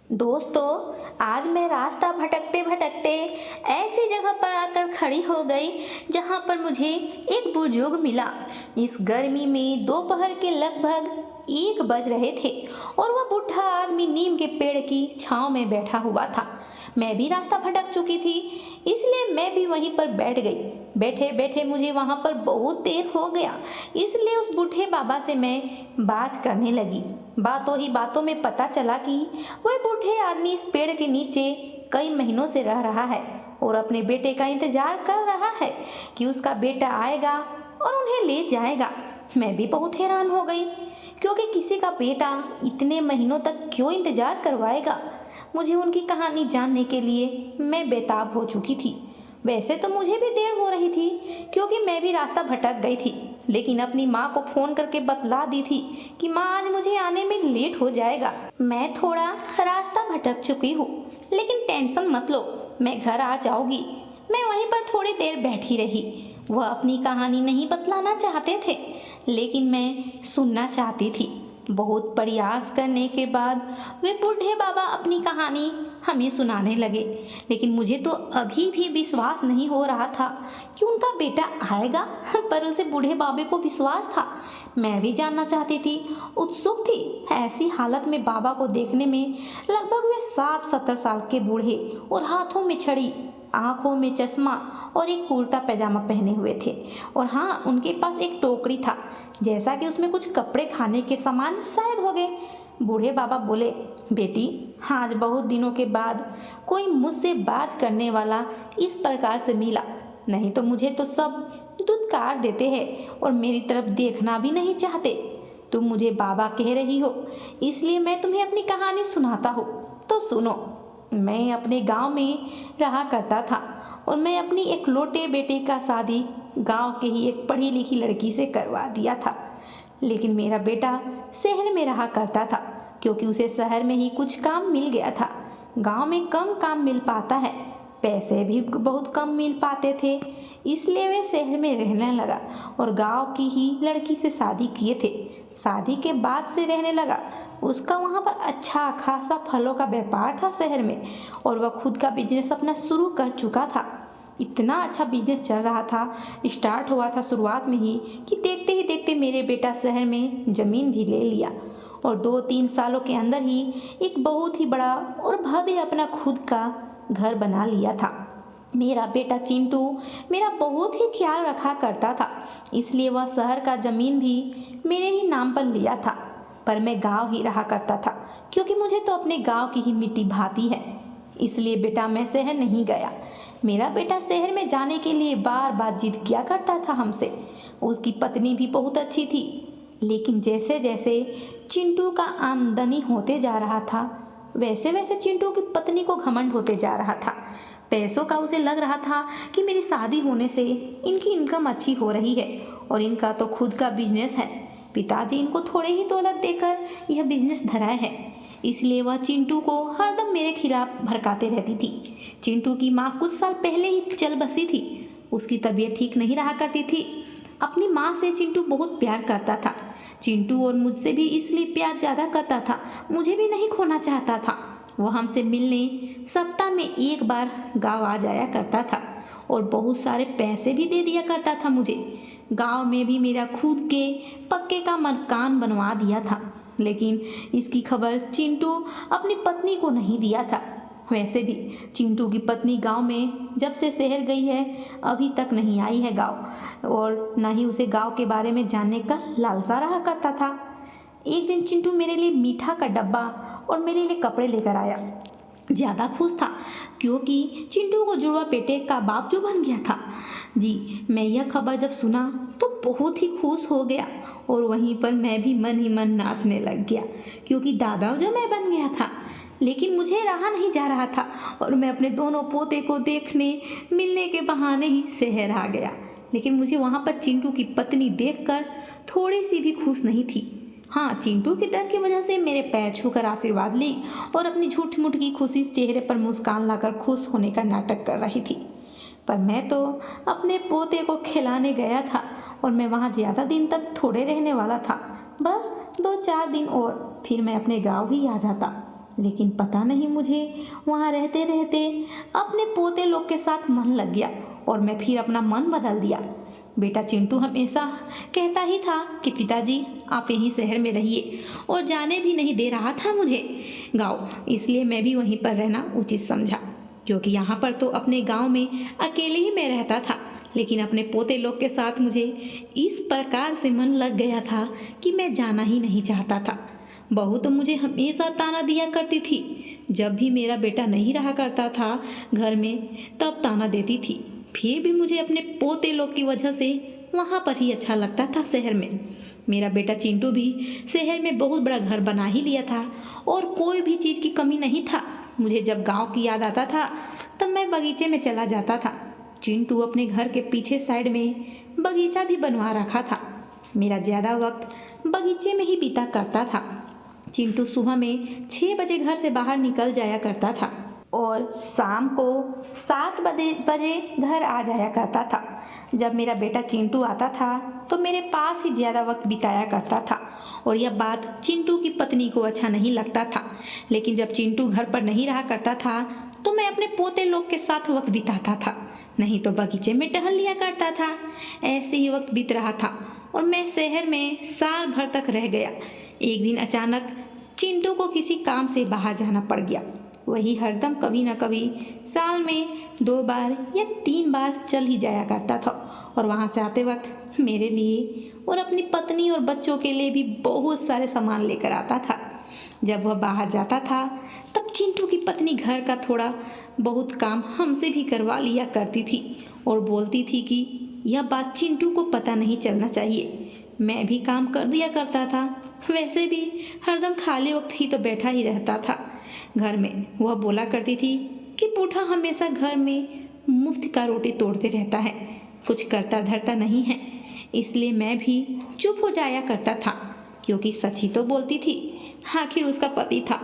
दोस्तों, आज मैं रास्ता भटकते भटकते ऐसी जगह पर आकर खड़ी हो गई जहां पर मुझे एक बुजुर्ग मिला। इस गर्मी में दोपहर के लगभग 1 बज रहे थे और वह बूढ़ा आदमी नीम के पेड़ की छांव में बैठा हुआ था। मैं भी रास्ता भटक चुकी थी, इसलिए मैं भी वहीं पर बैठ गई। बैठे बैठे मुझे वहां पर बहुत देर हो गया, इसलिए उस बूढ़े बाबा से मैं बात करने लगी। बातों ही बातों में पता चला कि वह बूढ़े आदमी इस पेड़ के नीचे कई महीनों से रह रहा है और अपने बेटे का इंतजार कर रहा है कि उसका बेटा आएगा और उन्हें ले जाएगा। मैं भी बहुत हैरान हो गई, क्योंकि किसी का बेटा इतने महीनों तक क्यों इंतजार करवाएगा। मुझे उनकी कहानी जानने के लिए मैं बेताब हो चुकी थी। वैसे तो मुझे भी देर हो रही थी, क्योंकि मैं भी रास्ता भटक गई थी, लेकिन अपनी माँ को फोन करके बतला दी थी कि माँ आज मुझे आने में लेट हो जाएगा। मैं थोड़ा रास्ता भटक चुकी हूँ, लेकिन टेंशन मत लो, मैं घर आ जाऊंगी। मैं वहीं पर थोड़ी देर बैठी रही। वह अपनी कहानी नहीं बतलाना चाहते थे, लेकिन मैं सुनना चाहती थी। बहुत प्रयास करने के बाद वे बूढ़े बाबा अपनी कहानी हमें सुनाने लगे, लेकिन मुझे तो अभी भी विश्वास नहीं हो रहा था कि उनका बेटा आएगा। पर उसे बूढ़े बाबे को विश्वास था। मैं भी जानना चाहती थी, उत्सुक थी। ऐसी हालत में बाबा को देखने में लगभग वे 60-70 साल के बूढ़े और हाथों में छड़ी, आंखों में चश्मा और एक कुर्ता पैजामा पहने हुए थे। और हाँ, उनके पास एक टोकरी था, जैसा कि उसमें कुछ कपड़े खाने के सामान शायद हो गए। बूढ़े बाबा बोले, बेटी, आज बहुत दिनों के बाद कोई मुझसे बात करने वाला इस प्रकार से मिला। नहीं तो मुझे तो सब दुत्कार देते हैं और मेरी तरफ देखना भी नहीं चाहते। तुम मुझे बाबा कह रही हो, इसलिए मैं तुम्हें अपनी कहानी सुनाता हूँ। तो सुनो। मैं अपने गांव में रहा करता था और मैं अपनी इकलौते बेटे का शादी गांव के ही एक पढ़ी लिखी लड़की से करवा दिया था। लेकिन मेरा बेटा शहर में रहा करता था, क्योंकि उसे शहर में ही कुछ काम मिल गया था। गांव में कम काम मिल पाता है, पैसे भी बहुत कम मिल पाते थे, इसलिए वे शहर में रहने लगा और गांव की ही लड़की से शादी किए थे। शादी के बाद से रहने लगा। उसका वहाँ पर अच्छा खासा फलों का व्यापार था शहर में, और वह खुद का बिजनेस अपना शुरू कर चुका था। इतना अच्छा बिजनेस चल रहा था, स्टार्ट हुआ था शुरुआत में ही, कि देखते ही देखते मेरे बेटा शहर में ज़मीन भी ले लिया और 2-3 सालों के अंदर ही एक बहुत ही बड़ा और भव्य अपना खुद का घर बना लिया था। मेरा बेटा चिंटू मेरा बहुत ही ख्याल रखा करता था, इसलिए वह शहर का ज़मीन भी मेरे ही नाम पर लिया था। पर मैं गांव ही रहा करता था, क्योंकि मुझे तो अपने गांव की ही मिट्टी भाती है। इसलिए बेटा मैं शहर नहीं गया। मेरा बेटा शहर में जाने के लिए बार बार जिद किया करता था हमसे। उसकी पत्नी भी बहुत अच्छी थी, लेकिन जैसे जैसे चिंटू का आमदनी होते जा रहा था, वैसे वैसे चिंटू की पत्नी को घमंड होते जा रहा था। पैसों का उसे लग रहा था कि मेरी शादी होने से इनकी इनकम अच्छी हो रही है और इनका तो खुद का बिजनेस है। पिताजी इनको थोड़े ही दौलत देकर यह बिजनेस धराए हैं, इसलिए वह चिंटू को हरदम मेरे खिलाफ भड़काते रहती थी। चिंटू की माँ कुछ साल पहले ही चल बसी थी। उसकी तबीयत ठीक नहीं रहा करती थी। अपनी माँ से चिंटू बहुत प्यार करता था। चिंटू और मुझसे भी इसलिए प्यार ज़्यादा करता था, मुझे भी नहीं खोना चाहता था। वह हमसे मिलने सप्ताह में 1 बार गाँव आ जाया करता था और बहुत सारे पैसे भी दे दिया करता था मुझे। गांव में भी मेरा खुद के पक्के का मकान बनवा दिया था, लेकिन इसकी खबर चिंटू अपनी पत्नी को नहीं दिया था। वैसे भी चिंटू की पत्नी गांव में जब से शहर गई है अभी तक नहीं आई है गांव, और न ही उसे गांव के बारे में जानने का लालसा रहा करता था। एक दिन चिंटू मेरे लिए मीठा का डब्बा और मेरे लिए कपड़े लेकर आया। ज़्यादा खुश था, क्योंकि चिंटू को जुड़वा बेटे का बाप जो बन गया था। जी, मैं यह खबर जब सुना तो बहुत ही खुश हो गया और वहीं पर मैं भी मन ही मन नाचने लग गया, क्योंकि दादा जो मैं बन गया था। लेकिन मुझे रहा नहीं जा रहा था और मैं अपने दोनों पोते को देखने मिलने के बहाने ही शहर आ गया। लेकिन मुझे वहाँ पर चिंटू की पत्नी देखकर थोड़ी सी भी खुश नहीं थी। हाँ, चिंटू के डर की वजह से मेरे पैर छूकर आशीर्वाद ली और अपनी झूठी मूठ की खुशी चेहरे पर मुस्कान लाकर खुश होने का नाटक कर रही थी। पर मैं तो अपने पोते को खिलाने गया था और मैं वहाँ ज़्यादा दिन तक थोड़े रहने वाला था। बस 2-4 दिन और फिर मैं अपने गांव ही आ जाता। लेकिन पता नहीं मुझे वहाँ रहते रहते अपने पोते लोग के साथ मन लग गया और मैं फिर अपना मन बदल दिया। बेटा चिंटू हमेशा कहता ही था कि पिताजी आप यहीं शहर में रहिए और जाने भी नहीं दे रहा था मुझे गाँव, इसलिए मैं भी वहीं पर रहना उचित समझा, क्योंकि यहाँ पर तो अपने गांव में अकेले ही मैं रहता था। लेकिन अपने पोते लोग के साथ मुझे इस प्रकार से मन लग गया था कि मैं जाना ही नहीं चाहता था। बहू तो मुझे हमेशा ताना दिया करती थी, जब भी मेरा बेटा नहीं रहा करता था घर में तब ताना देती थी। फिर भी मुझे अपने पोते लोग की वजह से वहाँ पर ही अच्छा लगता था शहर में। मेरा बेटा चिंटू भी शहर में बहुत बड़ा घर बना ही लिया था और कोई भी चीज़ की कमी नहीं था। मुझे जब गांव की याद आता था तब मैं बगीचे में चला जाता था। चिंटू अपने घर के पीछे साइड में बगीचा भी बनवा रखा था। मेरा ज़्यादा वक्त बगीचे में ही बीता करता था। चिंटू सुबह में 6 बजे घर से बाहर निकल जाया करता था और शाम को 7 बजे घर आ जाया करता था। जब मेरा बेटा चिंटू आता था तो मेरे पास ही ज़्यादा वक्त बिताया करता था और यह बात चिंटू की पत्नी को अच्छा नहीं लगता था। लेकिन जब चिंटू घर पर नहीं रहा करता था तो मैं अपने पोते लोग के साथ वक्त बिताता था, नहीं तो बगीचे में टहल लिया करता था। ऐसे ही वक्त बीत रहा था और मैं शहर में साल भर तक रह गया। एक दिन अचानक चिंटू को किसी काम से बाहर जाना पड़ गया। वही हरदम कभी न कभी साल में 2 बार या 3 बार चल ही जाया करता था और वहाँ से आते वक्त मेरे लिए और अपनी पत्नी और बच्चों के लिए भी बहुत सारे सामान लेकर आता था। जब वह बाहर जाता था तब चिंटू की पत्नी घर का थोड़ा बहुत काम हमसे भी करवा लिया करती थी और बोलती थी कि यह बात चिंटू को पता नहीं चलना चाहिए। मैं भी काम कर दिया करता था, वैसे भी हरदम खाली वक्त ही तो बैठा ही रहता था घर में। वह बोला करती थी कि बूढ़ा हमेशा घर में मुफ्त का रोटी तोड़ते रहता है, कुछ करता धरता नहीं है। इसलिए मैं भी चुप हो जाया करता था, क्योंकि सच ही तो बोलती थी। आखिर उसका पति था,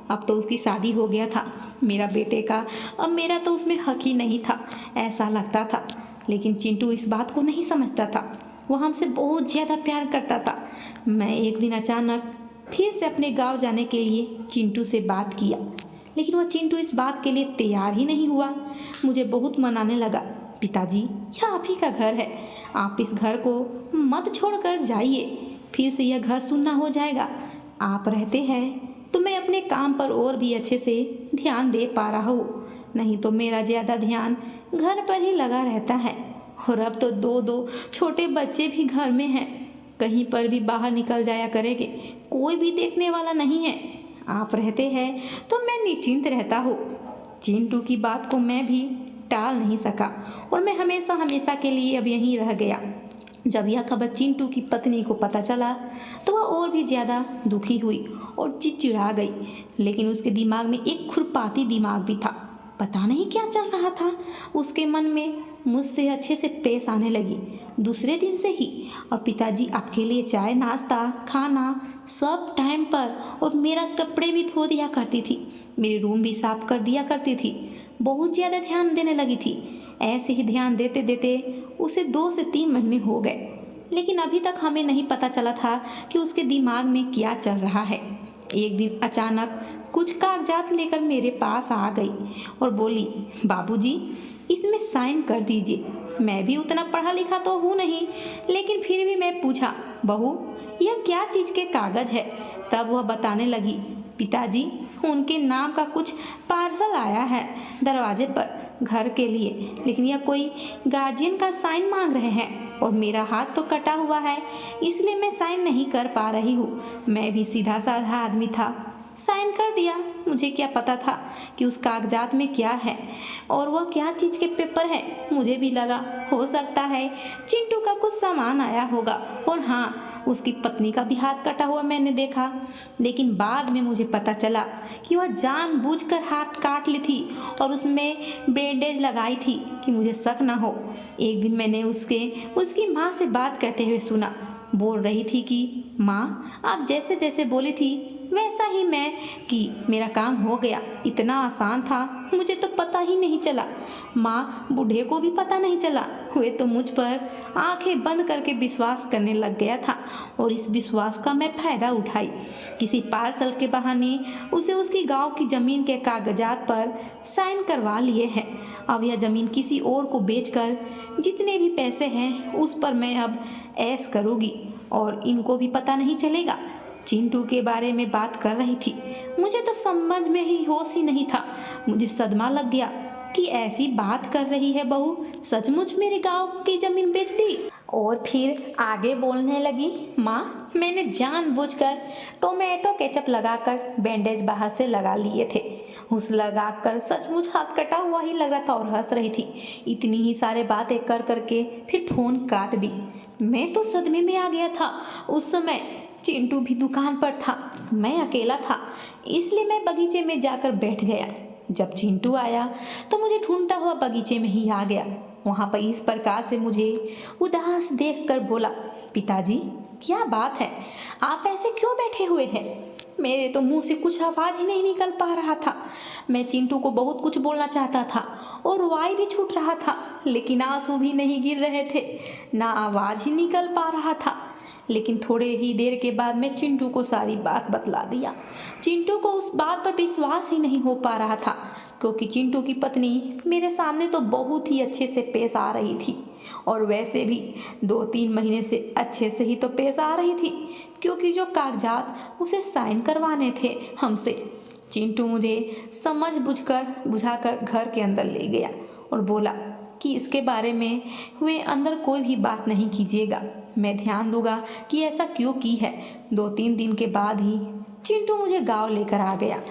अब तो उसकी शादी हो गया था मेरा बेटे का, अब मेरा तो उसमें हक ही नहीं था, ऐसा लगता था। लेकिन चिंटू इस बात को नहीं समझता था। वह हमसे बहुत ज़्यादा प्यार करता था। मैं एक दिन अचानक फिर से अपने गांव जाने के लिए चिंटू से बात किया, लेकिन वह चिंटू इस बात के लिए तैयार ही नहीं हुआ। मुझे बहुत मनाने लगा, पिताजी यह आप ही का घर है, आप इस घर को मत छोड़कर जाइए, फिर से यह घर सुनना हो जाएगा। आप रहते हैं तो मैं अपने काम पर और भी अच्छे से ध्यान दे पा रहा हूँ, नहीं तो मेरा ज़्यादा ध्यान घर पर ही लगा रहता है। और अब तो 2 छोटे बच्चे भी घर में हैं, कहीं पर भी बाहर निकल जाया करेंगे, कोई भी देखने वाला नहीं है। आप रहते हैं तो मैं निश्चिंत रहता हूँ। चिंटू की बात को मैं भी टाल नहीं सका और मैं हमेशा हमेशा के लिए अब यहीं रह गया। जब यह खबर चिंटू की पत्नी को पता चला तो वह और भी ज़्यादा दुखी हुई और चिड़चिड़ा गई। लेकिन उसके दिमाग में एक खुरपाती दिमाग भी था, पता नहीं क्या चल रहा था उसके मन में। मुझसे अच्छे से पेश आने लगी दूसरे दिन से ही, और पिताजी आपके लिए चाय नाश्ता खाना सब टाइम पर, और मेरा कपड़े भी धो दिया करती थी, मेरे रूम भी साफ कर दिया करती थी, बहुत ज़्यादा ध्यान देने लगी थी। ऐसे ही ध्यान देते देते उसे 2 से 3 महीने हो गए, लेकिन अभी तक हमें नहीं पता चला था कि उसके दिमाग में क्या चल रहा है। एक दिन अचानक कुछ कागजात लेकर मेरे पास आ गई और बोली, बाबूजी इसमें साइन कर दीजिए। मैं भी उतना पढ़ा लिखा तो हूँ नहीं, लेकिन फिर भी मैं पूछा, बहू यह क्या चीज़ के कागज़ है? तब वह बताने लगी, पिताजी उनके नाम का कुछ पार्सल आया है दरवाजे पर घर के लिए, लेकिन यह कोई गार्जियन का साइन मांग रहे हैं और मेरा हाथ तो कटा हुआ है, इसलिए मैं साइन नहीं कर पा रही हूँ। मैं भी सीधा साधा आदमी था, साइन कर दिया। मुझे क्या पता था कि उस कागजात में क्या है और वह क्या चीज़ के पेपर है। मुझे भी लगा हो सकता है चिंटू का कुछ सामान आया होगा, और हाँ उसकी पत्नी का भी हाथ कटा हुआ मैंने देखा। लेकिन बाद में मुझे पता चला कि वह जानबूझकर हाथ काट ली थी और उसमें बैंडेज लगाई थी कि मुझे शक ना हो। एक दिन मैंने उसकी माँ से बात करते हुए सुना, बोल रही थी कि माँ आप जैसे जैसे बोली थी वैसा ही मैं कि मेरा काम हो गया, इतना आसान था, मुझे तो पता ही नहीं चला। माँ बूढ़े को भी पता नहीं चला, वे तो मुझ पर आंखें बंद करके विश्वास करने लग गया था और इस विश्वास का मैं फायदा उठाई। किसी पार्सल के बहाने उसे उसकी गांव की जमीन के कागजात पर साइन करवा लिए हैं। अब यह जमीन किसी और को बेचकर जितने भी पैसे हैं उस पर मैं अब ऐश करूँगी और इनको भी पता नहीं चलेगा। चिंटू के बारे में बात कर रही थी। मुझे तो समझ में ही होश ही नहीं था। मुझे सदमा लग गया कि ऐसी बात कर रही है बहू, सचमुच मेरे गांव की जमीन बेच दी। और फिर आगे बोलने लगी, माँ मैंने जानबूझकर टोमेटो केचप लगाकर बैंडेज बाहर से लगा लिए थे। उस लगाकर सचमुच हाथ कटा हुआ ही लग रहा था और हंस रही थी। इतनी ही सारे बातें कर करके फिर फोन काट दी। मैं तो सदमे में आ गया था। उस समय चिंटू भी दुकान पर था, मैं अकेला था, इसलिए मैं बगीचे में जाकर बैठ गया। जब चिंटू आया तो मुझे ढूंढता हुआ बगीचे में ही आ गया। वहाँ पर इस प्रकार से मुझे उदास देखकर बोला, पिताजी क्या बात है, आप ऐसे क्यों बैठे हुए हैं? मेरे तो मुंह से कुछ आवाज़ ही नहीं निकल पा रहा था। मैं चिंटू को बहुत कुछ बोलना चाहता था और वाई भी छूट रहा था, लेकिन आंसू भी नहीं गिर रहे थे, ना आवाज़ ही निकल पा रहा था। लेकिन थोड़े ही देर के बाद मैं चिंटू को सारी बात बतला दिया। चिंटू को उस बात पर विश्वास ही नहीं हो पा रहा था, क्योंकि चिंटू की पत्नी मेरे सामने तो बहुत ही अच्छे से पेश आ रही थी और वैसे भी 2-3 महीने से अच्छे से ही तो पेश आ रही थी, क्योंकि जो कागजात उसे साइन करवाने थे हमसे। चिंटू मुझे बुझाकर घर के अंदर ले गया और बोला कि इसके बारे में हुए अंदर कोई भी बात नहीं कीजिएगा, मैं ध्यान दूंगा कि ऐसा क्यों की है। 2-3 दिन के बाद ही चिंटू मुझे गांव लेकर आ गया।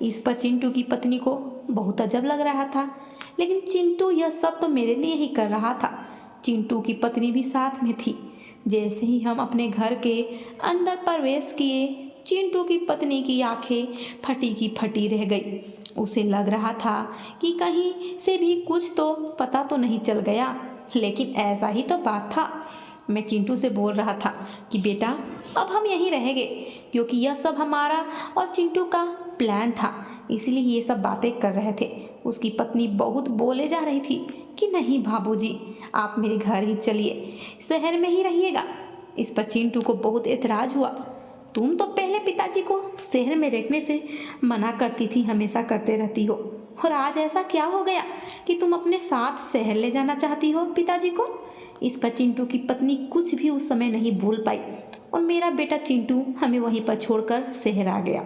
इस पर चिंटू की पत्नी को बहुत अजब लग रहा था, लेकिन चिंटू यह सब तो मेरे लिए ही कर रहा था। चिंटू की पत्नी भी साथ में थी। जैसे ही हम अपने घर के अंदर प्रवेश किए, चिंटू की पत्नी की आंखें फटी की फटी रह गई। उसे लग रहा था कि कहीं से भी कुछ तो पता तो नहीं चल गया, लेकिन ऐसा ही तो बात था। मैं चिंटू से बोल रहा था कि बेटा अब हम यहीं रहेंगे, क्योंकि यह सब हमारा और चिंटू का प्लान था, इसलिए ये सब बातें कर रहे थे। उसकी पत्नी बहुत बोले जा रही थी कि नहीं बाबूजी आप मेरे घर ही चलिए, शहर में ही रहिएगा। इस पर चिंटू को बहुत एतराज हुआ। तुम तो पहले पिताजी को शहर में रहने से मना करती थी, हमेशा करते रहती हो, और आज ऐसा क्या हो गया कि तुम अपने साथ शहर ले जाना चाहती हो पिताजी को? इस पर चिंटू की पत्नी कुछ भी उस समय नहीं बोल पाई और मेरा बेटा चिंटू हमें वहीं पर छोड़कर शहर आ गया,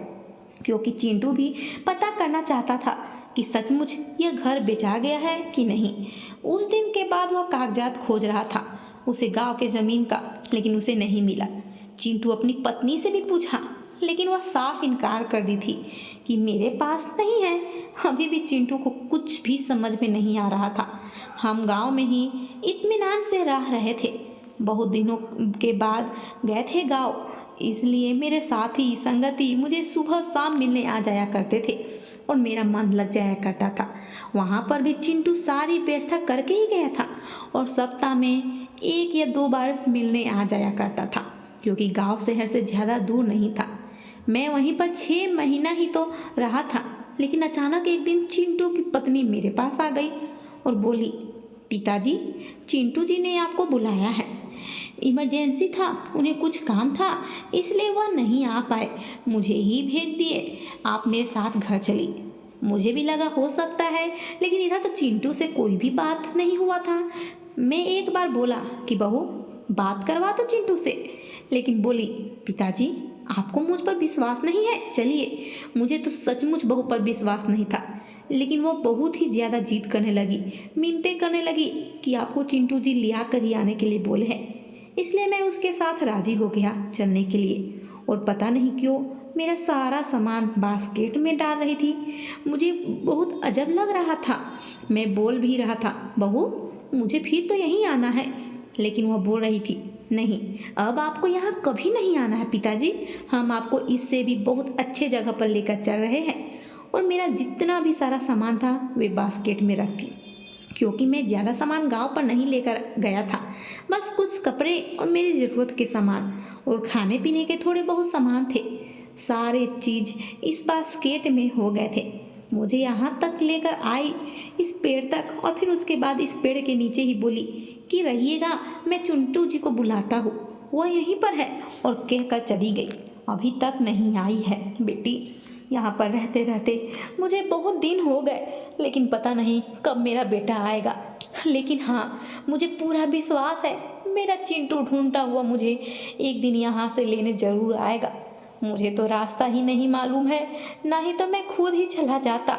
क्योंकि चिंटू भी पता करना चाहता था कि सचमुच यह घर बेचा गया है कि नहीं। उस दिन के बाद वह कागजात खोज रहा था उसे गांव के ज़मीन का, लेकिन उसे नहीं मिला। चिंटू अपनी पत्नी से भी पूछा, लेकिन वह साफ इनकार कर दी थी कि मेरे पास नहीं है। अभी भी चिंटू को कुछ भी समझ में नहीं आ रहा था। हम गांव में ही इत्मीनान से रह रहे थे। बहुत दिनों के बाद गए थे गांव, इसलिए मेरे साथी संगति मुझे सुबह शाम मिलने आ जाया करते थे और मेरा मन लग जाया करता था। वहाँ पर भी चिंटू सारी व्यवस्था करके ही गया था और सप्ताह में 1 या 2 बार मिलने आ जाया करता था, क्योंकि गांव शहर से ज़्यादा दूर नहीं था। मैं वहीं पर 6 महीना ही तो रहा था, लेकिन अचानक एक दिन चिंटू की पत्नी मेरे पास आ गई और बोली, पिताजी चिंटू जी ने आपको बुलाया है, इमरजेंसी था, उन्हें कुछ काम था, इसलिए वह नहीं आ पाए, मुझे ही भेज दिए, आप मेरे साथ घर चलिए। मुझे भी लगा हो सकता है, लेकिन इधर तो चिंटू से कोई भी बात नहीं हुआ था। मैं एक बार बोला कि बहू बात करवा दो चिंटू से, लेकिन बोली, पिताजी आपको मुझ पर विश्वास नहीं है, चलिए। मुझे तो सचमुच बहू पर विश्वास नहीं था, लेकिन वो बहुत ही ज़्यादा जिद करने लगी, मिन्नतें करने लगी कि आपको चिंटू जी लिया कर ही आने के लिए बोले हैं, इसलिए मैं उसके साथ राजी हो गया चलने के लिए। और पता नहीं क्यों मेरा सारा सामान बास्केट में डाल रही थी। मुझे बहुत अजब लग रहा था। मैं बोल भी रहा था, बहू मुझे फिर तो यहीं आना है, लेकिन वह बोल रही थी, नहीं अब आपको यहाँ कभी नहीं आना है पिताजी, हम आपको इससे भी बहुत अच्छे जगह पर लेकर चल रहे हैं। और मेरा जितना भी सारा सामान था वे बास्केट में रख दी, क्योंकि मैं ज़्यादा सामान गांव पर नहीं लेकर गया था, बस कुछ कपड़े और मेरी ज़रूरत के सामान और खाने पीने के थोड़े बहुत सामान थे। सारे चीज़ इस बास्केट में हो गए थे। मुझे यहाँ तक लेकर आई, इस पेड़ तक, और फिर उसके बाद इस पेड़ के नीचे ही बोली कि रहिएगा, मैं चिंटू जी को बुलाता हूँ, वह यहीं पर है, और कहकर चली गई। अभी तक नहीं आई है बेटी। यहाँ पर रहते रहते मुझे बहुत दिन हो गए, लेकिन पता नहीं कब मेरा बेटा आएगा। लेकिन हाँ, मुझे पूरा विश्वास है मेरा चिंटू ढूंढता हुआ मुझे एक दिन यहाँ से लेने जरूर आएगा। मुझे तो रास्ता ही नहीं मालूम है, ना ही तो मैं खुद ही चला जाता।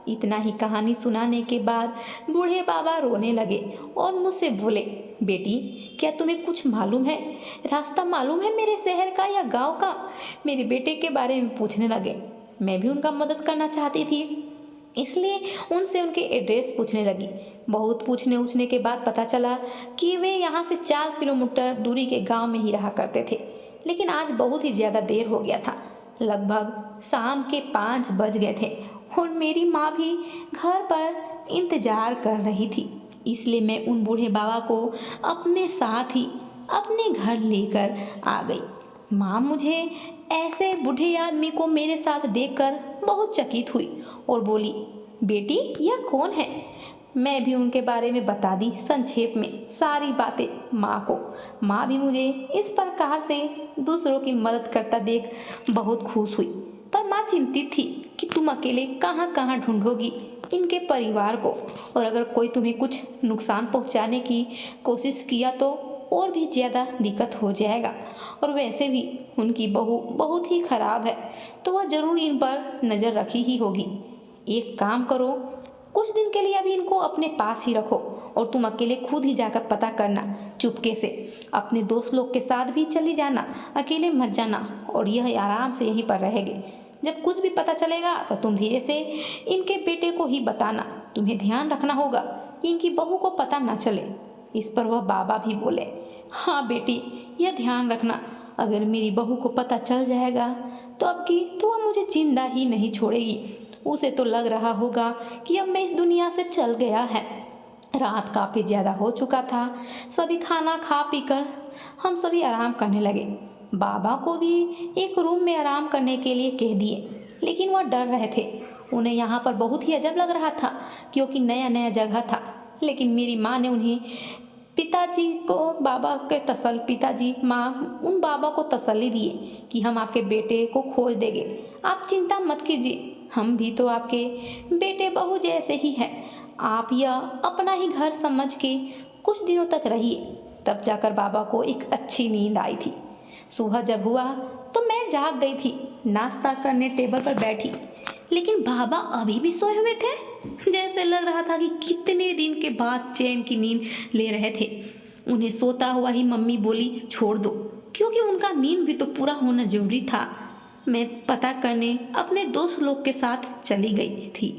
इतना ही कहानी सुनाने के बाद बूढ़े बाबा रोने लगे और मुझसे बोले, बेटी क्या तुम्हें कुछ मालूम है, रास्ता मालूम है मेरे शहर का या गांव का? मेरे बेटे के बारे में पूछने लगे। मैं भी उनका मदद करना चाहती थी, इसलिए उनसे उनके एड्रेस पूछने लगी। बहुत पूछने उछने के बाद पता चला कि वे यहाँ से 4 किलोमीटर दूरी के गांव में ही रहा करते थे। लेकिन आज बहुत ही ज़्यादा देर हो गया था, लगभग शाम के 5 बज गए थे और मेरी माँ भी घर पर इंतजार कर रही थी। इसलिए मैं उन बूढ़े बाबा को अपने साथ ही अपने घर लेकर आ गई। माँ मुझे ऐसे बूढ़े आदमी को मेरे साथ देखकर बहुत चकित हुई और बोली, बेटी यह कौन है? मैं भी उनके बारे में बता दी संक्षेप में सारी बातें माँ को। माँ भी मुझे इस प्रकार से दूसरों की मदद करता देख बहुत खुश हुई, पर माँ चिंतित थी कि तुम अकेले कहाँ कहाँ ढूंढोगी इनके परिवार को, और अगर कोई तुम्हें कुछ नुकसान पहुँचाने की कोशिश किया तो और भी ज़्यादा दिक्कत हो जाएगा। और वैसे भी उनकी बहू बहुत ही खराब है, तो वह ज़रूर इन पर नज़र रखी ही होगी। एक काम करो, कुछ दिन के लिए अभी इनको अपने पास ही रखो और तुम अकेले खुद ही जाकर पता करना, चुपके से। अपने दोस्त लोग के साथ भी चली जाना, अकेले मत जाना, और यह आराम से यहीं पर रहेंगे। जब कुछ भी पता चलेगा तो तुम धीरे से इनके बेटे को ही बताना। तुम्हें ध्यान रखना होगा कि इनकी बहू को पता ना चले। इस पर वह बाबा भी बोले, हाँ बेटी यह ध्यान रखना, अगर मेरी बहू को पता चल जाएगा तो अब की तो वह मुझे जिंदा ही नहीं छोड़ेगी। उसे तो लग रहा होगा कि अब मैं इस दुनिया से चल गया है। रात काफ़ी ज़्यादा हो चुका था, सभी खाना खा पीकर हम सभी आराम करने लगे। बाबा को भी एक रूम में आराम करने के लिए कह दिए, लेकिन वह डर रहे थे। उन्हें यहाँ पर बहुत ही अजब लग रहा था क्योंकि नया नया जगह था। लेकिन मेरी माँ ने उन्हें पिताजी माँ उन बाबा को तसल्ली दिए कि हम आपके बेटे को खोज देंगे, आप चिंता मत कीजिए, हम भी तो आपके बेटे बहू जैसे ही हैं। आप यह अपना ही घर समझ के कुछ दिनों तक रहिए। तब जाकर बाबा को एक अच्छी नींद आई थी। सुबह जब हुआ तो मैं जाग गई थी, नाश्ता करने टेबल पर बैठी, लेकिन बाबा अभी भी सोए हुए थे। जैसे लग रहा था कि कितने दिन के बाद चैन की नींद ले रहे थे। उन्हें सोता हुआ ही मम्मी बोली, छोड़ दो, क्योंकि उनका नींद भी तो पूरा होना जरूरी था। मैं पता करने अपने दोस्त लोग के साथ चली गई थी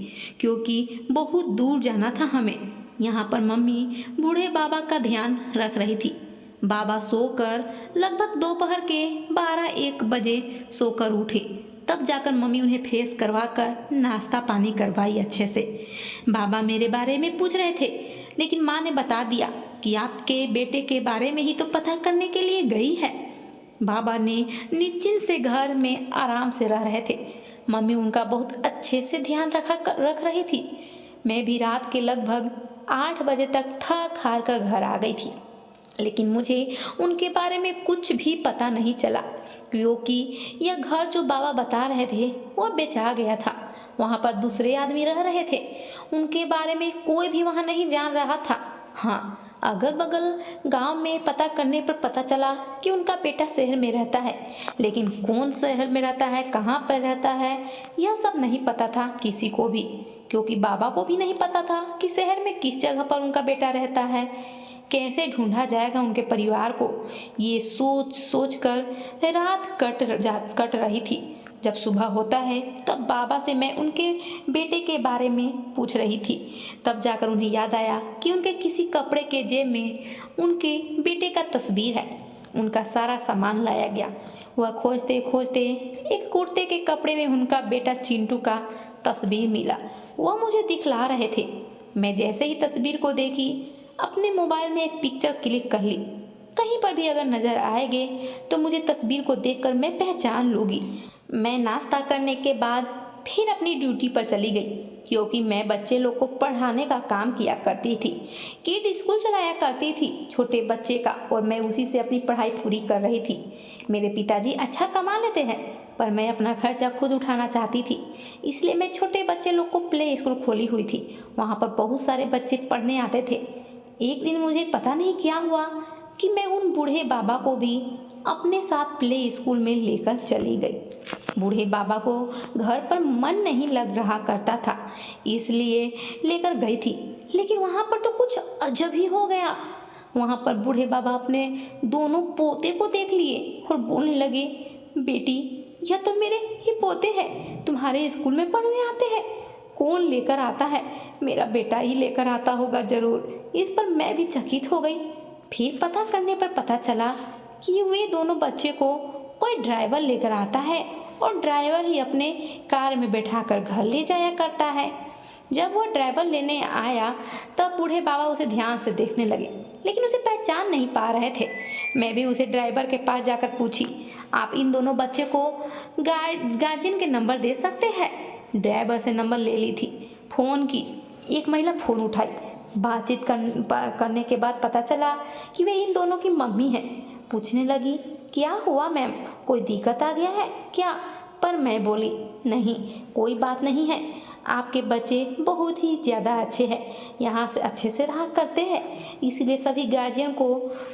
क्योंकि बहुत दूर जाना था हमें। यहाँ पर मम्मी बूढ़े बाबा का ध्यान रख रही थी। बाबा सोकर लगभग दोपहर के 12-1 बजे सोकर उठे। तब जाकर मम्मी उन्हें फ्रेश करवा कर नाश्ता पानी करवाई अच्छे से। बाबा मेरे बारे में पूछ रहे थे, लेकिन माँ ने बता दिया कि आपके बेटे के बारे में ही तो पता करने के लिए गई है। बाबा ने निश्चिंत से घर में आराम से रह रहे थे। मम्मी उनका बहुत अच्छे से ध्यान रख रही थी। मैं भी रात के लगभग 8 बजे तक थक हार कर घर आ गई थी, लेकिन मुझे उनके बारे में कुछ भी पता नहीं चला क्योंकि यह घर जो बाबा बता रहे थे वह बेचा गया था। वहाँ पर दूसरे आदमी रह रहे थे, उनके बारे में कोई भी वहाँ नहीं जान रहा था। हाँ, अगल बगल गांव में पता करने पर पता चला कि उनका बेटा शहर में रहता है, लेकिन कौन शहर में रहता है, कहाँ पर रहता है, यह सब नहीं पता था किसी को भी, क्योंकि बाबा को भी नहीं पता था कि शहर में किस जगह पर उनका बेटा रहता है। कैसे ढूंढा जाएगा उनके परिवार को, ये सोच सोच कर रात कट रही थी। जब सुबह होता है तब बाबा से मैं उनके बेटे के बारे में पूछ रही थी। तब जाकर उन्हें याद आया कि उनके किसी कपड़े के जेब में उनके बेटे का तस्वीर है। उनका सारा सामान लाया गया। वह खोजते खोजते एक कुर्ते के कपड़े में उनका बेटा चिंटू का तस्वीर मिला। वह मुझे दिखला रहे थे। मैं जैसे ही तस्वीर को देखी, अपने मोबाइल में एक पिक्चर क्लिक कर ली। कहीं पर भी अगर नजर आएंगे तो मुझे तस्वीर को देखकर मैं पहचान लूँगी। मैं नाश्ता करने के बाद फिर अपनी ड्यूटी पर चली गई, क्योंकि मैं बच्चे लोग को पढ़ाने का काम किया करती थी। किड स्कूल चलाया करती थी छोटे बच्चे का, और मैं उसी से अपनी पढ़ाई पूरी कर रही थी। मेरे पिताजी अच्छा कमा लेते हैं, पर मैं अपना खर्चा खुद उठाना चाहती थी, इसलिए मैं छोटे बच्चे लोग को प्ले स्कूल खोली हुई थी। वहाँ पर बहुत सारे बच्चे पढ़ने आते थे। एक दिन मुझे पता नहीं क्या हुआ कि मैं उन बूढ़े बाबा को भी अपने साथ प्ले स्कूल में लेकर चली गई। बूढ़े बाबा को घर पर मन नहीं लग रहा करता था, इसलिए लेकर गई थी। लेकिन वहाँ पर तो कुछ अजब ही हो गया। वहाँ पर बूढ़े बाबा अपने दोनों पोते को देख लिए और बोलने लगे, बेटी, यह तो मेरे ही पोते हैं, तुम्हारे स्कूल में पढ़ने आते हैं। कौन लेकर आता है? मेरा बेटा ही लेकर आता होगा जरूर। इस पर मैं भी चकित हो गई। फिर पता करने पर पता चला कि वे दोनों बच्चे को कोई ड्राइवर लेकर आता है, और ड्राइवर ही अपने कार में बैठाकर घर ले जाया करता है। जब वो ड्राइवर लेने आया तब बूढ़े बाबा उसे ध्यान से देखने लगे, लेकिन उसे पहचान नहीं पा रहे थे। मैं भी उसे ड्राइवर के पास जाकर पूछी, आप इन दोनों बच्चे को गार्जियन के नंबर दे सकते हैं? ड्राइवर से नंबर ले ली थी, फ़ोन की। एक महिला फ़ोन उठाई। बातचीत करने के बाद पता चला कि वे इन दोनों की मम्मी हैं। पूछने लगी, क्या हुआ मैम, कोई दिक्कत आ गया है क्या? पर मैं बोली, नहीं, कोई बात नहीं है, आपके बच्चे बहुत ही ज़्यादा अच्छे हैं, यहाँ से अच्छे से रहा करते हैं, इसलिए सभी गार्जियन को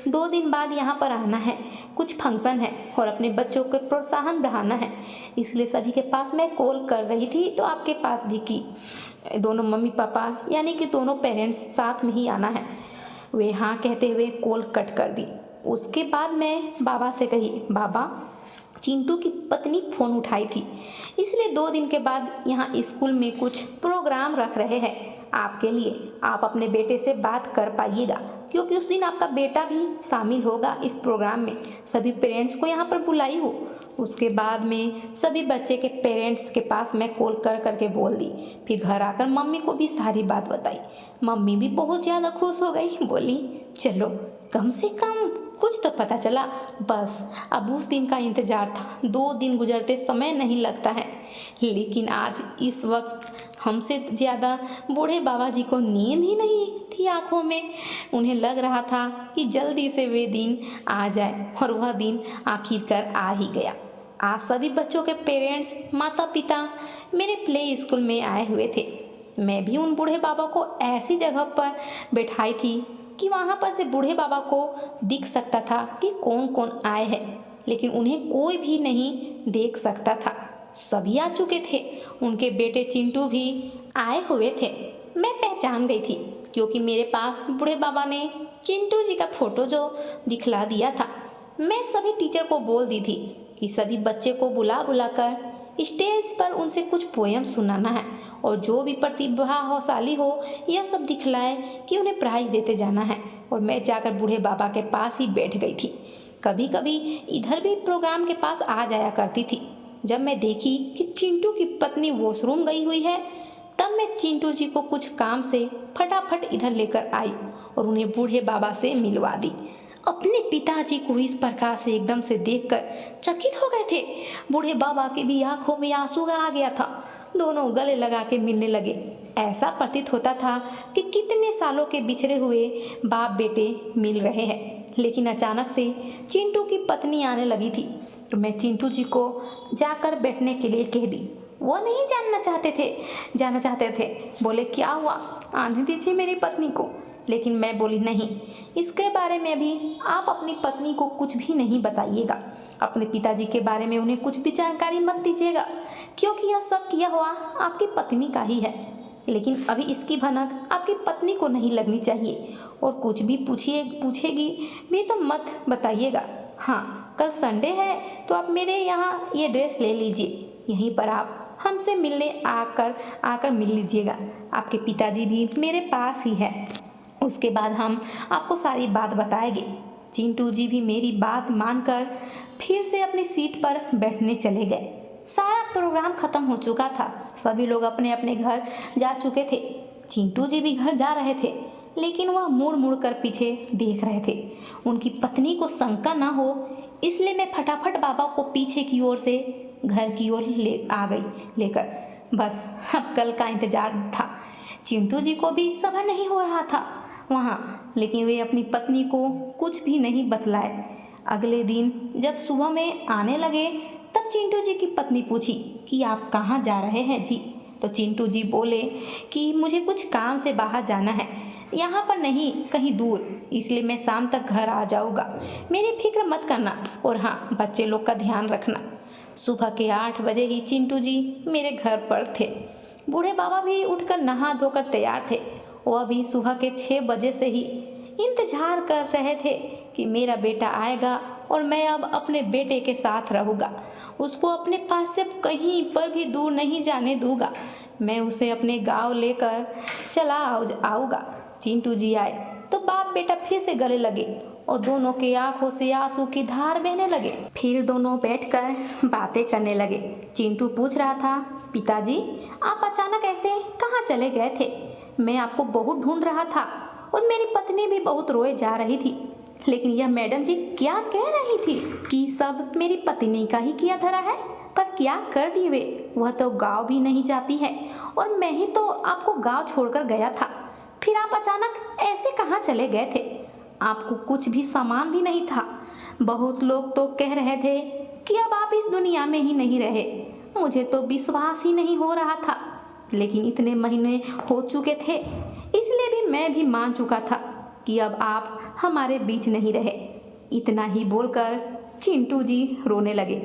2 दिन बाद यहाँ पर आना है। कुछ फंक्शन है और अपने बच्चों को प्रोत्साहन बढ़ाना है, इसलिए सभी के पास मैं कॉल कर रही थी, तो आपके पास भी की। दोनों मम्मी पापा यानी कि दोनों पेरेंट्स साथ में ही आना है। वे हाँ कहते हुए कॉल कट कर दी। उसके बाद मैं बाबा से कही, बाबा, चिंटू की पत्नी फ़ोन उठाई थी, इसलिए 2 दिन के बाद यहाँ स्कूल में कुछ प्रोग्राम रख रहे हैं आपके लिए। आप अपने बेटे से बात कर पाइएगा, क्योंकि उस दिन आपका बेटा भी शामिल होगा इस प्रोग्राम में। सभी पेरेंट्स को यहाँ पर बुलाई हो। उसके बाद में सभी बच्चे के पेरेंट्स के पास मैं कॉल कर करके बोल दी। फिर घर आकर मम्मी को भी सारी बात बताई। मम्मी भी बहुत ज़्यादा खुश हो गई, बोली, चलो कम से कम कुछ तो पता चला। बस अब उस दिन का इंतजार था। 2 दिन गुजरते समय नहीं लगता है, लेकिन आज इस वक्त हमसे ज़्यादा बूढ़े बाबा जी को नींद ही नहीं थी आंखों में। उन्हें लग रहा था कि जल्दी से वे दिन आ जाए, और वह दिन आखिरकार आ ही गया। आज सभी बच्चों के पेरेंट्स, माता पिता मेरे प्ले स्कूल में आए हुए थे। मैं भी उन बूढ़े बाबा को ऐसी जगह पर बैठाई थी कि वहाँ पर से बूढ़े बाबा को दिख सकता था कि कौन कौन आए हैं, लेकिन उन्हें कोई भी नहीं देख सकता था। सभी आ चुके थे। उनके बेटे चिंटू भी आए हुए थे। मैं पहचान गई थी, क्योंकि मेरे पास बूढ़े बाबा ने चिंटू जी का फोटो जो दिखला दिया था। मैं सभी टीचर को बोल दी थी कि सभी बच्चे को बुला बुलाकर स्टेज पर उनसे कुछ पोयम सुनाना है, और जो भी प्रतिभाशाली हो यह सब दिखलाए कि उन्हें प्राइज देते जाना है। और मैं जाकर बूढ़े बाबा के पास ही बैठ गई थी। कभी कभी इधर भी प्रोग्राम के पास आ जाया करती थी। जब मैं देखी कि चिंटू की पत्नी वॉशरूम गई हुई है, तब मैं चिंटू जी को कुछ काम से फटाफट इधर लेकर आई और उन्हें बूढ़े बाबा से मिलवा दी। अपने पिताजी को इस प्रकार से एकदम से देखकर चकित हो गए थे। बूढ़े बाबा के भी आंखों में आंसू आ गया था। दोनों गले लगा के मिलने लगे। ऐसा प्रतीत होता था कि कितने सालों के बिछड़े हुए बाप बेटे मिल रहे हैं। लेकिन अचानक से चिंटू की पत्नी आने लगी थी, तो मैं चिंटू जी को जाकर बैठने के लिए कह दी। वो नहीं जाना चाहते थे। बोले, क्या हुआ, आने दीजिए मेरी पत्नी को। लेकिन मैं बोली, नहीं, इसके बारे में भी आप अपनी पत्नी को कुछ भी नहीं बताइएगा। अपने पिताजी के बारे में उन्हें कुछ भी जानकारी मत दीजिएगा, क्योंकि यह सब किया हुआ आपकी पत्नी का ही है। लेकिन अभी इसकी भनक आपकी पत्नी को नहीं लगनी चाहिए, और कुछ भी पूछेगी भी तो मत बताइएगा। हाँ, कल संडे है तो आप मेरे यहाँ ये ड्रेस ले लीजिए, यहीं पर आप हमसे मिलने आकर मिल लीजिएगा। आपके पिताजी भी मेरे पास ही है। उसके बाद हम आपको सारी बात बताएंगे। चिंटू जी भी मेरी बात मानकर फिर से अपनी सीट पर बैठने चले गए। सारा प्रोग्राम खत्म हो चुका था। सभी लोग अपने अपने घर जा चुके थे। चिंटू जी भी घर जा रहे थे, लेकिन वह मुड़ मुड़ कर पीछे देख रहे थे। उनकी पत्नी को शंका ना हो, इसलिए मैं फटाफट बाबा को पीछे की ओर से घर की ओर लेकर बस अब कल का इंतजार था। चिंटू जी को भी सब्र नहीं हो रहा था वहाँ, लेकिन वे अपनी पत्नी को कुछ भी नहीं बतलाए। अगले दिन जब सुबह में आने लगे तब चिंटू जी की पत्नी पूछी कि आप कहाँ जा रहे हैं जी। तो चिंटू जी बोले कि मुझे कुछ काम से बाहर जाना है, यहाँ पर नहीं कहीं दूर, इसलिए मैं शाम तक घर आ जाऊँगा। मेरी फिक्र मत करना, और हाँ, बच्चे लोग का ध्यान रखना। सुबह के 8 बजे ही चिंटू जी मेरे घर पर थे। बूढ़े बाबा भी उठकर नहा धोकर तैयार थे। वह भी सुबह के 6 बजे से ही इंतजार कर रहे थे कि मेरा बेटा आएगा और मैं अब अपने बेटे के साथ रहूँगा। उसको अपने पास से कहीं पर भी दूर नहीं जाने दूंगा। मैं उसे अपने गांव लेकर चला आऊँगा। चिंटू जी आए तो बाप बेटा फिर से गले लगे और दोनों के आंखों से आंसू की धार बहने लगे। फिर दोनों बैठकर बातें करने लगे। चिंटू पूछ रहा था, पिताजी आप अचानक ऐसे कहाँ चले गए थे? मैं आपको बहुत ढूंढ रहा था और मेरी पत्नी भी बहुत रोए जा रही थी। लेकिन यह मैडम जी क्या कह रही थी कि सब मेरी पत्नी का ही किया धरा है, पर क्या कर दिए वे? वह तो गांव भी नहीं जाती है और मैं ही तो आपको गांव छोड़कर गया था। फिर आप अचानक ऐसे कहाँ चले गए थे? आपको कुछ भी सामान भी नहीं था। बहुत लोग तो कह रहे थे कि अब आप इस दुनिया में ही नहीं रहे। मुझे तो विश्वास ही नहीं हो रहा था, लेकिन इतने महीने हो चुके थे, इसलिए भी मैं भी मान चुका था कि अब आप हमारे बीच नहीं रहे। इतना ही बोलकर चिंटू जी रोने लगे।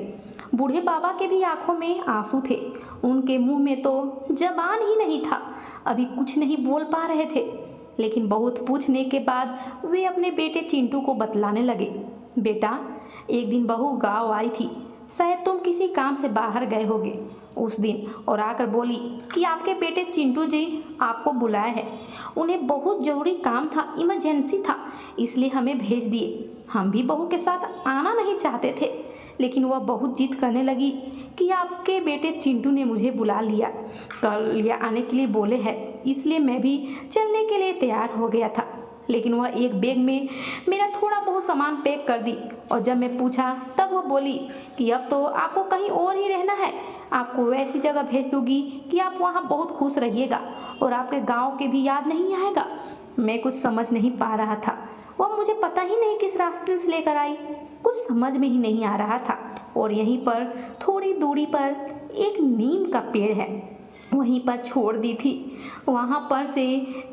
बूढ़े बाबा के भी आंखों में आंसू थे। उनके मुंह में तो जबान ही नहीं था, अभी कुछ नहीं बोल पा रहे थे। लेकिन बहुत पूछने के बाद वे अपने बेटे चिंटू को बतलाने लगे, बेटा एक दिन बहू गाँव आई थी, शायद तुम किसी काम से बाहर गए होगे उस दिन, और आकर बोली कि आपके बेटे चिंटू जी आपको बुलाए हैं। उन्हें बहुत ज़रूरी काम था, इमरजेंसी था, इसलिए हमें भेज दिए। हम भी बहू के साथ आना नहीं चाहते थे, लेकिन वह बहुत जिद करने लगी कि आपके बेटे चिंटू ने मुझे बुला लिया, कल या आने के लिए बोले हैं, इसलिए मैं भी चलने के लिए तैयार हो गया था। लेकिन वह एक बैग में मेरा थोड़ा बहुत सामान पैक कर दी, और जब मैं पूछा तब वह बोली कि अब तो आपको कहीं और ही रहना है, आपको वैसी जगह भेज दूंगी कि आप वहाँ बहुत खुश रहिएगा और आपके गांव के भी याद नहीं आएगा। मैं कुछ समझ नहीं पा रहा था, वह मुझे पता ही नहीं किस रास्ते से लेकर आई, कुछ समझ में ही नहीं आ रहा था। और यहीं पर थोड़ी दूरी पर एक नीम का पेड़ है, वहीं पर छोड़ दी थी। वहाँ पर से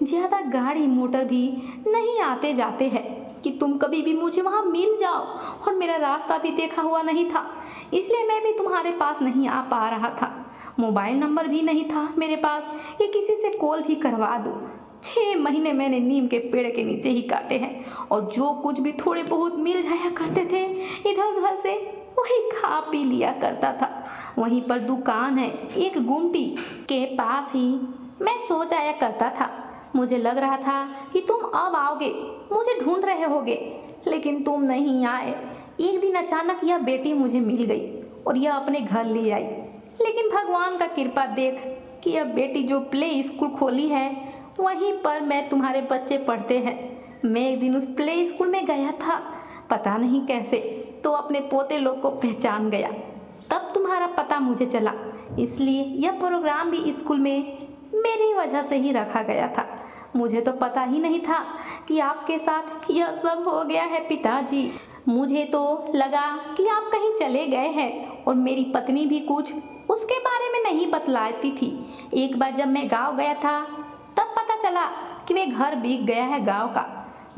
ज़्यादा गाड़ी मोटर भी नहीं आते जाते हैं कि तुम कभी भी मुझे वहाँ मिल जाओ, और मेरा रास्ता भी देखा हुआ नहीं था, इसलिए मैं भी तुम्हारे पास नहीं आ पा रहा था। मोबाइल नंबर भी नहीं था मेरे पास कि किसी से कॉल भी करवा दूँ। 6 महीने मैंने नीम के पेड़ के नीचे ही काटे हैं, और जो कुछ भी थोड़े बहुत मिल जाया करते थे इधर उधर से, वही खा पी लिया करता था। वहीं पर दुकान है एक गुमटी के पास ही मैं सो जाया करता था। मुझे लग रहा था कि तुम अब आओगे, मुझे ढूंढ रहे होगे, लेकिन तुम नहीं आए। एक दिन अचानक यह बेटी मुझे मिल गई और यह अपने घर ले आई। लेकिन भगवान का कृपा देख कि यह बेटी जो प्ले स्कूल खोली है, वहीं पर मैं तुम्हारे बच्चे पढ़ते हैं। मैं एक दिन उस प्ले स्कूल में गया था, पता नहीं कैसे, तो अपने पोते लोग को पहचान गया। तब तुम्हारा पता मुझे चला, इसलिए यह प्रोग्राम भी स्कूल में मेरी वजह से ही रखा गया था। मुझे तो पता ही नहीं था कि आपके साथ यह सब हो गया है पिताजी। मुझे तो लगा कि आप कहीं चले गए हैं, और मेरी पत्नी भी कुछ उसके बारे में नहीं बतलाती थी। एक बार जब मैं गांव गया था तब पता चला कि वे घर बिक गया है गांव का।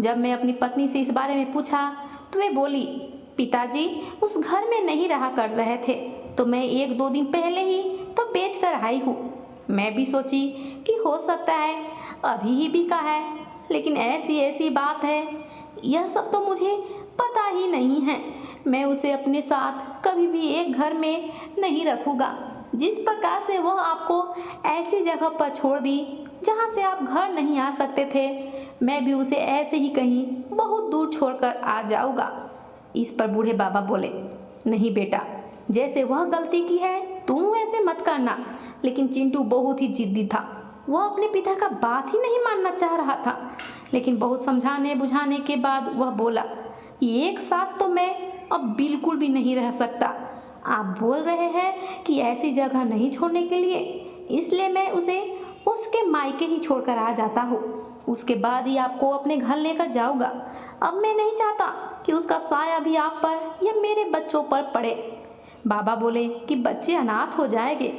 जब मैं अपनी पत्नी से इस बारे में पूछा तो वे बोली, पिताजी उस घर में नहीं रहा कर रहे थे, तो मैं 1-2 दिन पहले ही तो बेच कर आई हूँ। मैं भी सोची कि हो सकता है अभी ही बिका है, लेकिन ऐसी ऐसी बात है, यह सब तो मुझे पता ही नहीं है। मैं उसे अपने साथ कभी भी एक घर में नहीं रखूँगा। जिस प्रकार से वह आपको ऐसी जगह पर छोड़ दी जहाँ से आप घर नहीं आ सकते थे, मैं भी उसे ऐसे ही कहीं बहुत दूर छोड़कर आ जाऊँगा। इस पर बूढ़े बाबा बोले, नहीं बेटा, जैसे वह गलती की है तुम वैसे मत करना। लेकिन चिंटू बहुत ही जिद्दी था, वह अपने पिता का बात ही नहीं मानना चाह रहा था। लेकिन बहुत समझाने बुझाने के बाद वह बोला, एक साथ तो मैं अब बिल्कुल भी नहीं रह सकता। आप बोल रहे हैं कि ऐसी जगह नहीं छोड़ने के लिए, इसलिए मैं उसे उसके मायके ही छोड़कर आ जाता हूँ। उसके बाद ही आपको अपने घर लेकर जाऊंगा। अब मैं नहीं चाहता कि उसका साया भी आप पर या मेरे बच्चों पर पड़े। बाबा बोले कि बच्चे अनाथ हो जाएंगे।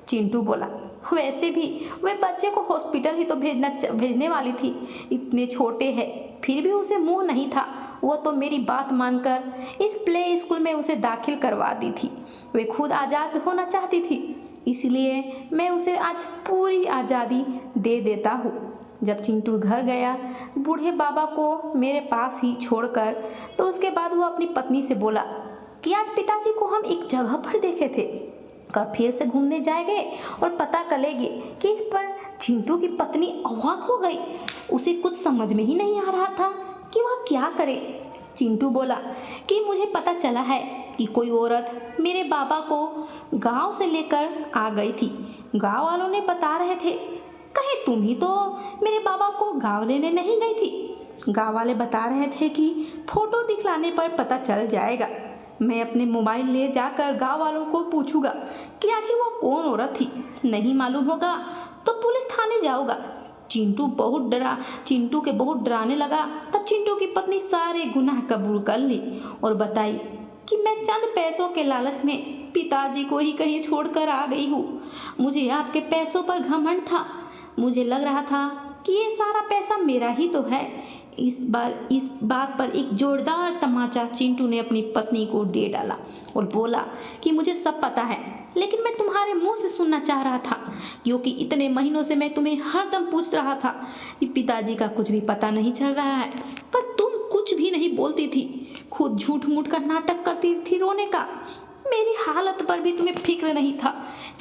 चिंटू बोला, वैसे भी वे बच्चे को हॉस्पिटल ही तो भेजने वाली थी। इतने छोटे हैं, फिर भी उसे मुंह नहीं था। वो तो मेरी बात मानकर इस प्ले स्कूल में उसे दाखिल करवा दी थी। वे खुद आज़ाद होना चाहती थी, इसलिए मैं उसे आज पूरी आज़ादी दे देता हूँ। जब चिंटू घर गया बूढ़े बाबा को मेरे पास ही छोड़कर, तो उसके बाद वो अपनी पत्नी से बोला कि आज पिताजी को हम एक जगह पर देखे थे, कल फिर से घूमने जाएंगे और पता करेंगे कि इस पर। चिंटू की पत्नी अवाक हो गई। उसे कुछ समझ में ही नहीं आ रहा था कि वह क्या करे। चिंटू बोला कि मुझे पता चला है कि कोई औरत मेरे बाबा को गांव से लेकर आ गई थी। गांव वालों ने बता रहे थे, कहे तुम ही तो मेरे बाबा को गांव लेने नहीं गई थी। गांव वाले बता रहे थे कि फोटो दिखलाने पर पता चल जाएगा। मैं अपने मोबाइल ले जाकर गांव वालों को पूछूंगा कि आखिर वो कौन औरत थी। नहीं मालूम होगा तो पुलिस थाने जाऊंगा। चिंटू के बहुत डराने लगा। तब चिंटू की पत्नी सारे गुनाह कबूल कर ली और बताई कि मैं चंद पैसों के लालच में पिताजी को ही कहीं छोड़कर आ गई हूँ। मुझे आपके पैसों पर घमंड था। मुझे लग रहा था कि ये सारा पैसा मेरा ही तो है। इस बात पर एक जोरदार तमाचा चिंटू ने अपनी पत्नी को दे डाला और बोला कि मुझे सब पता है, लेकिन मैं तुम्हारे मुंह से सुनना चाह रहा था, क्योंकि इतने महीनों से मैं तुम्हें हरदम पूछ रहा था कि पिताजी का कुछ भी पता नहीं चल रहा है, पर तुम कुछ भी नहीं बोलती थी। खुद झूठ मूठ का नाटक करती थी रोने का। मेरी हालत पर भी तुम्हें फिक्र नहीं था।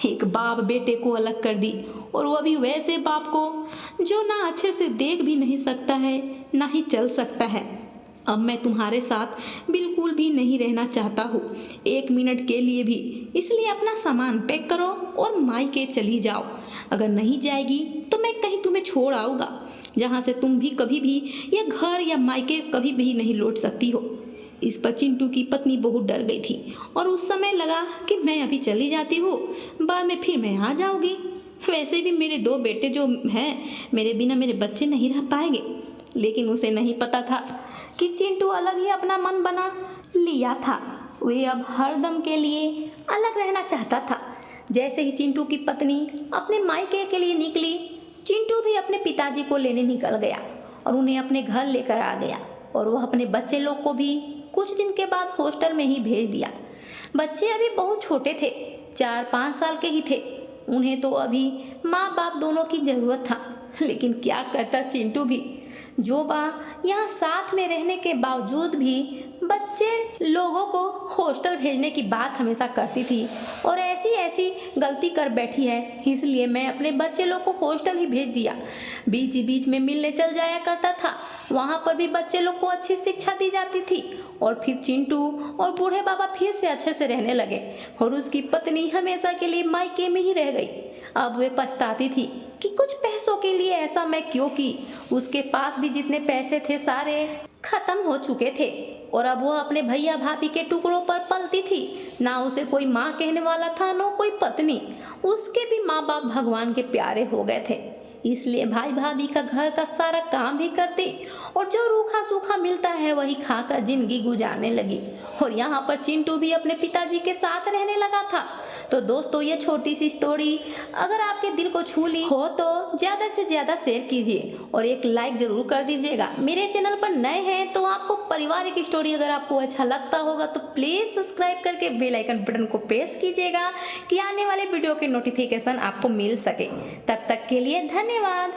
एक बाप बेटे को अलग कर दी, और वह भी वैसे बाप को जो ना अच्छे से देख भी नहीं सकता है ना ही चल सकता है। अब मैं तुम्हारे साथ बिल्कुल भी नहीं रहना चाहता हूँ, एक मिनट के लिए भी। इसलिए अपना सामान पैक करो और मायके चली जाओ। अगर नहीं जाएगी तो मैं कहीं तुम्हें छोड़ आऊँगा, जहाँ से तुम भी कभी भी या घर या मायके कभी भी नहीं लौट सकती हो। इस पर चिंटू की पत्नी बहुत डर गई थी और उस समय लगा कि मैं अभी चली जाती हूँ, बाद में फिर मैं आ जाऊँगी। वैसे भी मेरे 2 बेटे जो हैं, मेरे बिना मेरे बच्चे नहीं रह पाएंगे। लेकिन उसे नहीं पता था कि चिंटू अलग ही अपना मन बना लिया था। वे अब हरदम के लिए अलग रहना चाहता था। जैसे ही चिंटू की पत्नी अपने मायके के लिए निकली, चिंटू भी अपने पिताजी को लेने निकल गया और उन्हें अपने घर लेकर आ गया। और वह अपने बच्चे लोग को भी कुछ दिन के बाद हॉस्टल में ही भेज दिया। बच्चे अभी बहुत छोटे थे, 4-5 साल के ही थे। उन्हें तो अभी माँ बाप दोनों की ज़रूरत था। लेकिन क्या करता चिंटू भी, जो माँ यहाँ साथ में रहने के बावजूद भी बच्चे लोगों को हॉस्टल भेजने की बात हमेशा करती थी और ऐसी गलती कर बैठी है। इसलिए मैं अपने बच्चे लोग को हॉस्टल ही भेज दिया। बीच बीच में मिलने चल जाया करता था, वहाँ पर भी बच्चे लोग को अच्छी शिक्षा दी जाती थी। और फिर चिंटू और बूढ़े बाबा फिर से अच्छे से रहने लगे और उसकी पत्नी हमेशा के लिए मायके में ही रह गई। अब वे पछताती थी कि कुछ पैसों के लिए ऐसा मैं क्यों की। उसके पास भी जितने पैसे थे सारे खत्म हो चुके थे और अब वो अपने भैया भाभी के टुकड़ों पर पलती थी। ना उसे कोई माँ कहने वाला था, ना कोई पत्नी। उसके भी माँ बाप भगवान के प्यारे हो गए थे, इसलिए भाई भाभी का घर का सारा काम भी करती और जो रूखा सूखा मिलता है वही खाकर जिंदगी गुजारने लगी। और यहाँ पर चिंटू भी अपने पिताजी के साथ रहने लगा था। तो दोस्तों, ये छोटी सी स्टोरी अगर आपके दिल को छू ली हो तो ज़्यादा से ज़्यादा शेयर कीजिए और एक लाइक ज़रूर कर दीजिएगा। मेरे चैनल पर नए हैं तो आपको पारिवारिक स्टोरी अगर आपको अच्छा लगता होगा तो प्लीज़ सब्सक्राइब करके बेल आइकन बटन को प्रेस कीजिएगा कि आने वाले वीडियो के नोटिफिकेशन आपको मिल सके। तब तक के लिए धन्यवाद।